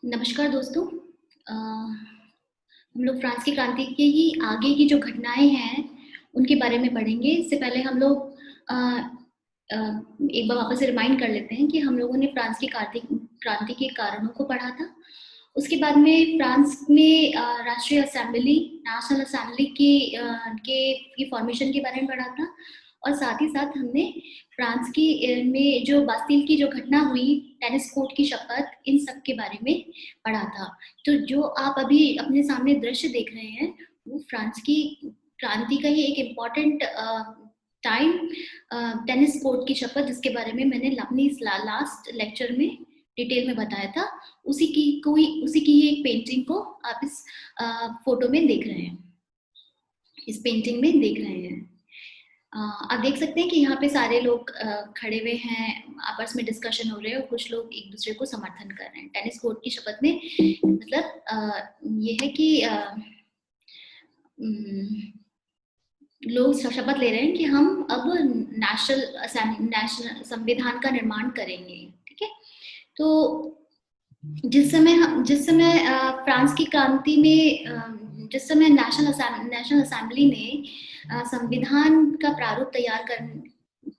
नमस्कार दोस्तों। हम लोग फ्रांस की क्रांति के ही आगे की जो घटनाएं हैं उनके बारे में पढ़ेंगे। इससे पहले हम लोग अ, अ, एक बार वापस से रिमाइंड कर लेते हैं कि हम लोगों ने फ्रांस की क्रांति के कारणों को पढ़ा था। उसके बाद में फ्रांस में राष्ट्रीय असेंबली नेशनल असेंबली के फॉर्मेशन के बारे में पढ़ा था। और साथ ही साथ हमने फ्रांस की में जो बास्टील की जो घटना हुई, टेनिस कोर्ट की शपथ, इन सब के बारे में पढ़ा था। तो जो आप अभी अपने सामने दृश्य देख रहे हैं वो फ्रांस की क्रांति का ही एक इम्पोर्टेंट टाइम टेनिस कोर्ट की शपथ, जिसके बारे में मैंने अपनी लास्ट लेक्चर में डिटेल में बताया था। उसी की ही एक पेंटिंग को आप इस फोटो में देख रहे हैं, इस पेंटिंग में देख रहे हैं। आप देख सकते हैं कि यहाँ पे सारे लोग खड़े हुए हैं, आपस में डिस्कशन हो रहे हैं और कुछ लोग एक दूसरे को समर्थन कर रहे हैं। टेनिस कोर्ट की शपथ में मतलब ये है कि लोग शपथ ले रहे हैं कि हम अब नेशनल संविधान का निर्माण करेंगे। ठीक है। तो जिस समय फ्रांस की क्रांति में जिस समय नेशनल असेंबली ने संविधान का प्रारूप तैयार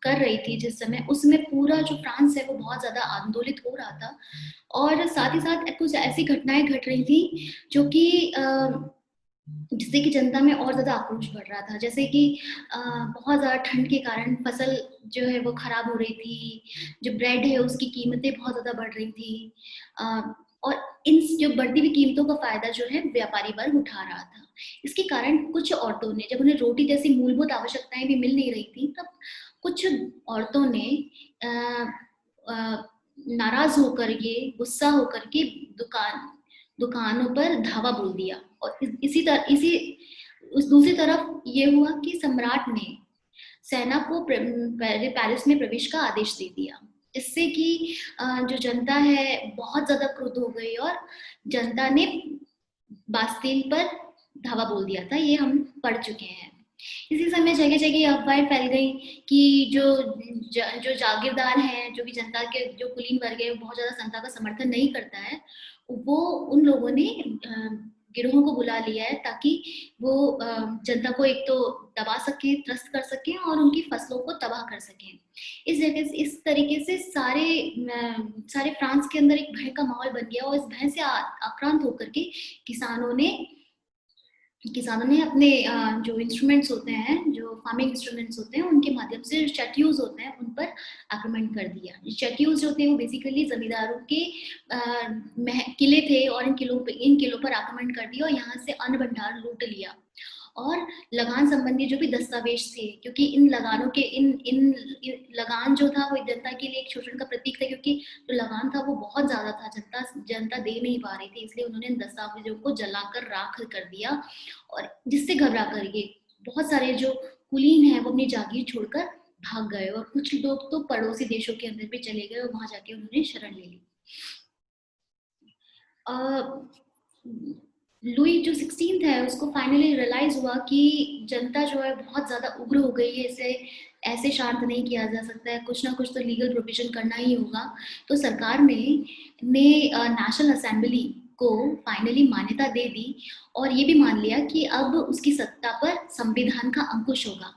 कर रही थी, जिस समय उसमें पूरा जो फ्रांस है वो बहुत ज्यादा आंदोलित हो रहा था। और साथ ही साथ कुछ ऐसी घटनाएं घट रही थी जो कि जिससे कि जनता में और ज्यादा आक्रोश बढ़ रहा था। जैसे कि बहुत ज्यादा ठंड के कारण फसल जो है वो खराब हो रही थी, जो ब्रेड है उसकी कीमतें बहुत ज्यादा बढ़ रही थी। और इन जो बढ़ती हुई कीमतों का फायदा जो है व्यापारी वर्ग उठा रहा था। इसके कारण कुछ औरतों ने, जब उन्हें रोटी जैसी मूलभूत आवश्यकताएं भी मिल नहीं रही थी, तब कुछ औरतों ने नाराज होकर के, गुस्सा होकर के दुकानों पर धावा बोल दिया। और उस दूसरी तरफ ये हुआ कि सम्राट ने सेना को पेरिस में प्रवेश का आदेश दे दिया। इससे कि जो जनता है बहुत ज्यादा क्रुद्ध हो गई और जनता ने बास्तील पर धावा बोल दिया था। ये हम पढ़ चुके हैं। इसी समय जगह जगह अफवाहें फैल गई कि जो जागीरदार हैं, जो भी जनता के जो कुलीन वर्ग है, बहुत ज्यादा जनता का समर्थन नहीं करता है, वो उन लोगों ने गिरोहों को बुला लिया है ताकि वो जनता को एक तो दबा सके, त्रस्त कर सके और उनकी फसलों को तबाह कर सके। इस तरीके से सारे फ्रांस के अंदर एक भय का माहौल बन गया। और इस भय से आक्रांत होकर के किसानों ने अपने जो इंस्ट्रूमेंट्स होते हैं, जो फार्मिंग इंस्ट्रूमेंट्स होते हैं, उनके माध्यम से चैट्यूज होते हैं उन पर आक्रमण कर दिया। चैट्यूज होते हैं वो बेसिकली जमींदारों के किले थे और इन किलों पर आक्रमण कर दिया और यहाँ से अन्न भंडार लूट लिया। और लगान संबंधी जो भी दस्तावेज थे, क्योंकि इन लगानों के इन लगान जो था वो जनता के लिए एक शोषण का प्रतीक था, क्योंकि जो लगान था वो बहुत ज्यादा था, जनता दे नहीं पा रही थी, इसलिए उन्होंने इन दस्तावेजों को जलाकर राख कर दिया। और जिससे घबरा कर ये बहुत सारे जो कुलीन हैं वो अपनी जागीर छोड़कर भाग गए और कुछ लोग तो पड़ोसी देशों के अंदर भी चले गए और वहां जाके उन्होंने शरण ले ली। लुई जो 16 है उसको फाइनली रियलाइज हुआ कि जनता जो है बहुत ज्यादा उग्र हो गई है, इसे ऐसे शांत नहीं किया जा सकता है, कुछ ना कुछ तो लीगल प्रोविजन करना ही होगा। तो सरकार ने नेशनल असेंबली को फाइनली मान्यता दे दी और ये भी मान लिया कि अब उसकी सत्ता पर संविधान का अंकुश होगा।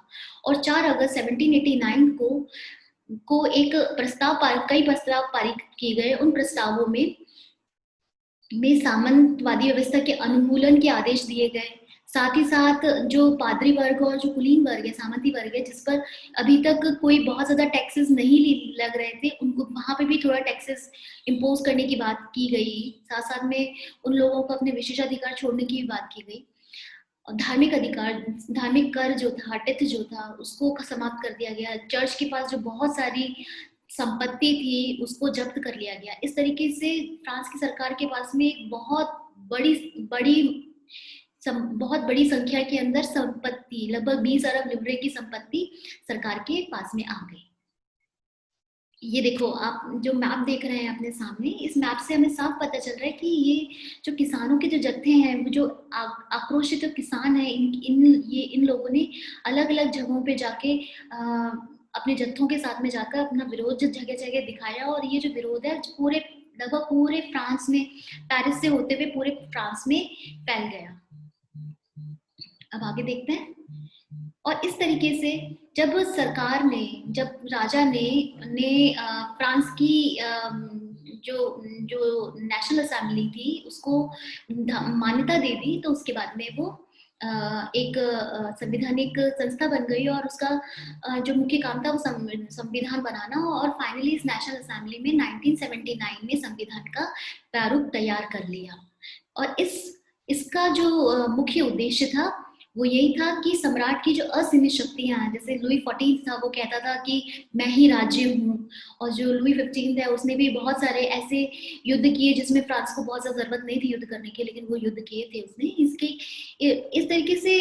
और 4 अगस्त 1789 को कई प्रस्ताव पारित किए गए। उन प्रस्तावों में सामंतवादी व्यवस्था के अनुमूलन के आदेश दिए गए। साथ ही साथ जो पादरी वर्ग और जो कुलीन वर्ग है, सामंती वर्ग है, जिस पर अभी तक कोई बहुत ज्यादा टैक्सेस नहीं लग रहे थे, उनको वहां पे भी थोड़ा टैक्सेस इम्पोज करने की बात की गई। साथ साथ में उन लोगों को अपने विशेषाधिकार छोड़ने की भी बात की गई। धार्मिक कर जो था, टिथ जो था, उसको समाप्त कर दिया गया। चर्च के पास जो बहुत सारी संपत्ति थी उसको जब्त कर लिया गया। इस तरीके से फ्रांस की सरकार के पास में एक बड़ी बड़ी बहुत बड़ी संख्या के अंदर संपत्ति, लगभग 20 अरब लिबरे की संपत्ति सरकार के पास में आ गई। ये देखो, आप जो मैप देख रहे हैं अपने सामने, इस मैप से हमें साफ पता चल रहा है कि ये जो किसानों के जो जत्थे हैं, जो आक्रोशित किसान हैं, इन लोगों ने अलग अलग जगहों पे जाके अपने जत्थों के साथ में जाकर अपना विरोध जगह जगह दिखाया। और ये जो विरोध है पूरे लगभग पूरे फ्रांस में, पेरिस से होते हुए पूरे फ्रांस में फैल गया। अब आगे देखते हैं। और इस तरीके से जब सरकार ने, जब राजा ने फ्रांस की जो जो नेशनल असेंबली थी उसको मान्यता दे दी, तो उसके बाद में वो एक संवैधानिक संस्था बन गई और उसका जो मुख्य काम था वो संविधान बनाना। और फाइनली इस नेशनल असेंबली में 1979 में संविधान का प्रारूप तैयार कर लिया। और इसका जो मुख्य उद्देश्य था वो यही था कि सम्राट की जो असीमित शक्तियां हैं, जैसे लुई 14 था वो कहता था कि मैं ही राज्य हूँ, और जो लुई 15 है उसने भी बहुत सारे ऐसे युद्ध किए जिसमें फ्रांस को बहुत ज्यादा जरूरत नहीं थी युद्ध करने की, लेकिन वो युद्ध किए थे उसने। इसके इस तरीके से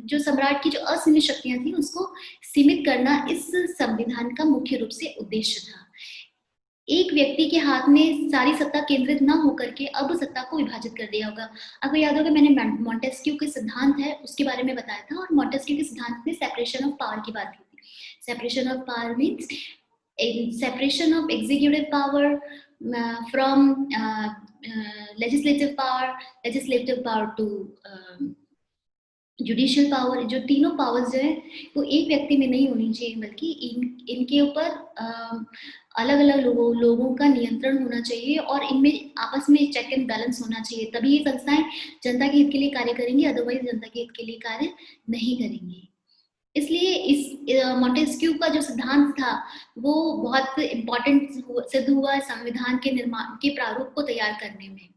जो सम्राट की जो असीमित शक्तियां थी उसको सीमित करना इस संविधान का मुख्य रूप से उद्देश्य था। एक व्यक्ति के हाथ में सारी सत्ता केंद्रित न होकर के अब सत्ता को विभाजित कर दिया होगा। आपको याद होगा मैंने मॉन्टेस्क्यू के सिद्धांत है उसके बारे में बताया था, और मॉन्टेस्क्यू के सिद्धांत में सेपरेशन ऑफ पावर की बात की थी। Separation of power means separation of executive power from legislative power to judicial power. जो तीनों पावर्स जो है वो एक व्यक्ति में नहीं होनी चाहिए, बल्कि इनके ऊपर अलग अलग लोगों का नियंत्रण होना चाहिए, और इनमें आपस में चेक एंड बैलेंस होना चाहिए, तभी ये संस्थाएं जनता के हित के लिए कार्य करेंगी, अदरवाइज जनता के हित के लिए कार्य नहीं करेंगी। इसलिए इस मॉन्टेस्क्यू का जो सिद्धांत था वो बहुत इंपॉर्टेंट सिद्ध हुआ संविधान के निर्माण के प्रारूप को तैयार करने में।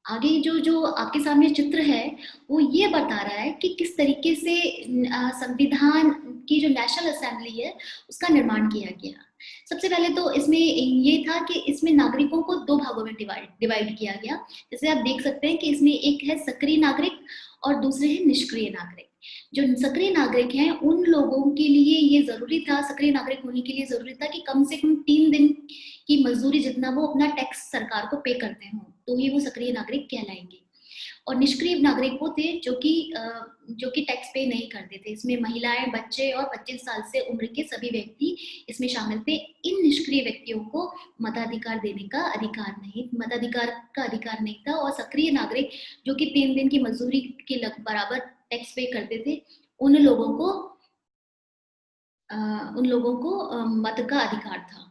आगे जो आपके सामने चित्र है वो ये बता रहा है कि किस तरीके से संविधान की जो नेशनल असेंबली है उसका निर्माण किया गया। सबसे पहले तो इसमें ये था कि इसमें नागरिकों को दो भागों में डिवाइड किया गया। जैसे आप देख सकते हैं कि इसमें एक है सक्रिय नागरिक और दूसरे है निष्क्रिय नागरिक। जो सक्रिय नागरिक हैं उन लोगों के लिए ये जरूरी था, सक्रिय नागरिक होने के लिए जरूरी था कि कम से कम 3 दिन की मजदूरी जितना वो अपना टैक्स सरकार को पे करते हो, तो ही वो सक्रिय नागरिक कहलाएंगे। और निष्क्रिय नागरिक वो थे जो कि टैक्स पे नहीं करते थे। इसमें महिलाएं, बच्चे और 25 साल से उम्र के सभी व्यक्ति इसमें शामिल थे। इन निष्क्रिय व्यक्तियों को मताधिकार देने का मताधिकार का अधिकार नहीं था। और सक्रिय नागरिक जो कि 3 दिन की मजदूरी के बराबर टैक्स पे करते थे, उन लोगों को मत का अधिकार था।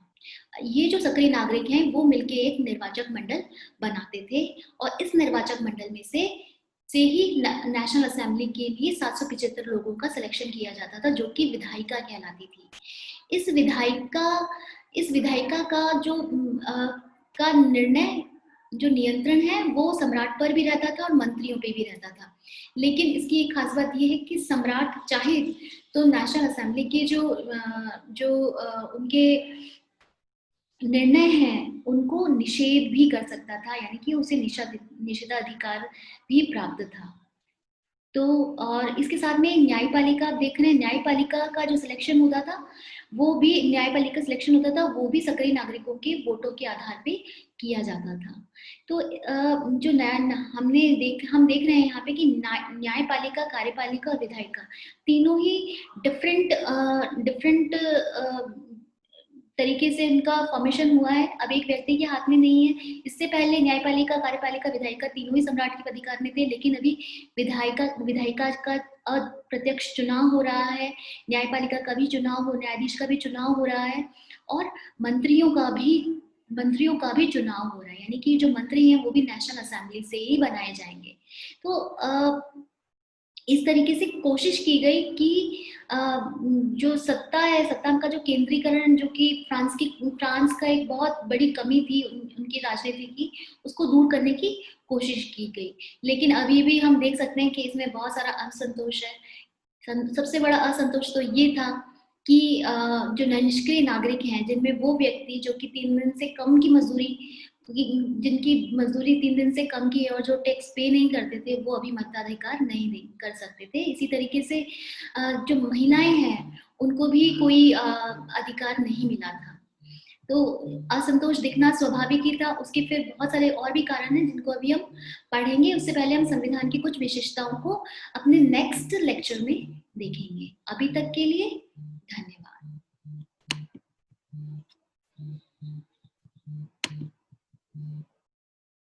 ये जो सक्रिय नागरिक हैं वो मिलके एक निर्वाचक मंडल बनाते थे, और इस निर्वाचक मंडल में से ही नेशनल असेंबली के लिए 775 लोगों का सिलेक्शन किया जाता था, जो कि विधायिका कहलाती थी। इस विधायिका का जो का निर्णय, जो नियंत्रण है वो सम्राट पर भी रहता था और मंत्रियों पे भी रहता था। लेकिन इसकी एक खास बात यह है कि सम्राट चाहे तो नेशनल असेंबली के जो उनके निर्णय हैं उनको निषेध भी कर सकता था, यानी कि उसे निषेधाधिकार भी प्राप्त था। तो और इसके साथ में न्यायपालिका आप देख रहे हैं, न्यायपालिका का जो सिलेक्शन होता था वो भी न्यायपालिका सिलेक्शन होता था, वो भी सक्रिय नागरिकों के वोटों के आधार पे किया जाता था। तो जो हम देख रहे हैं यहाँ पे कि न्यायपालिका, कार्यपालिका और विधायिका तीनों ही डिफरेंट तरीके से इनका फॉर्मेशन हुआ है, अब एक व्यक्ति के हाथ में नहीं है। इससे पहले न्यायपालिका, कार्यपालिका, विधायिका तीनों ही सम्राट के अधिकार में थे, लेकिन अभी विधायिका का अप्रत्यक्ष चुनाव हो रहा है, न्यायपालिका का भी चुनाव न्यायाधीश का भी चुनाव हो रहा है, और मंत्रियों का भी चुनाव हो रहा है, यानी कि जो मंत्री हैं वो भी नेशनल असेंबली से ही बनाए जाएंगे। तो इस तरीके से कोशिश की गई कि जो सत्ता है, सत्ता का जो केंद्रीकरण, जो कि फ्रांस का एक बहुत बड़ी कमी थी उनकी राजनीति की, उसको दूर करने की कोशिश की गई। लेकिन अभी भी हम देख सकते हैं कि इसमें बहुत सारा असंतोष है। सबसे बड़ा असंतोष तो ये था कि जो निष्क्रिय नागरिक हैं, जिनमें वो व्यक्ति जो कि 3 दिन से कम की मजदूरी, जिनकी मजदूरी 3 दिन से कम की है और जो टैक्स पे नहीं करते थे, वो अभी मताधिकार नहीं कर सकते थे। इसी तरीके से जो महिलाएं हैं उनको भी कोई अधिकार नहीं मिला था। तो असंतोष दिखना स्वाभाविक ही था। उसके फिर बहुत सारे और भी कारण हैं जिनको अभी हम पढ़ेंगे। उससे पहले हम संविधान की कुछ विशेषताओं को अपने नेक्स्ट लेक्चर में देखेंगे। अभी तक के लिए धन्यवाद।